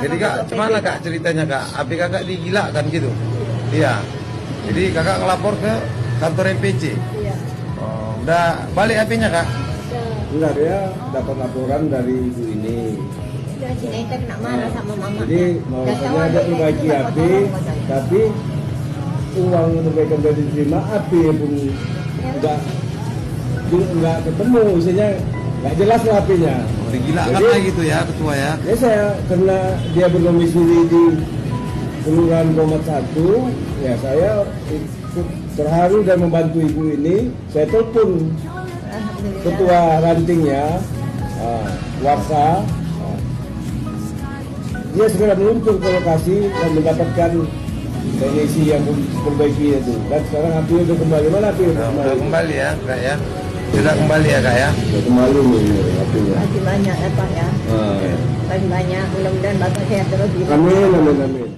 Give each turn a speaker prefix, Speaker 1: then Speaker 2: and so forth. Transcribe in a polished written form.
Speaker 1: Jadi kak, gimana kak ceritanya kak? Api kakak digilakan gitu? Iya. Jadi kakak ngelapor ke kantor MPC?
Speaker 2: Iya.
Speaker 1: Oh, udah balik apinya kak?
Speaker 3: Enggak, dia dapat laporan dari ibu ini.
Speaker 2: Udah si Neta kena marah sama mama.
Speaker 3: Jadi bahwasanya ada perbaiki api, tapi uang perbaikan sudah diterima, api pun enggak ketemu, isinya nggak jelas lah apinya.
Speaker 1: Oh, digilakan
Speaker 3: Jadi,
Speaker 1: lah gitu ya ketua ya?
Speaker 3: Ya saya karena dia berdomisili di Kelurahan Komat 1, ya saya ikut terharu dan membantu ibu ini. Saya telepon ketua rantingnya, Warsa. Dia segera meluncur ke lokasi dan mendapatkan teknisi yang memperbaiki itu. Dan sekarang api itu kembali. Mana api itu?
Speaker 1: Udah kembali ya kak ya? Sudah kembali ya kak ya?
Speaker 3: Sudah kembali nih apinya.
Speaker 2: Masih banyak ya Pak ya. Paling banyak. Mudah-mudahan Bapak sehat terus.
Speaker 3: Amin, amin, amin.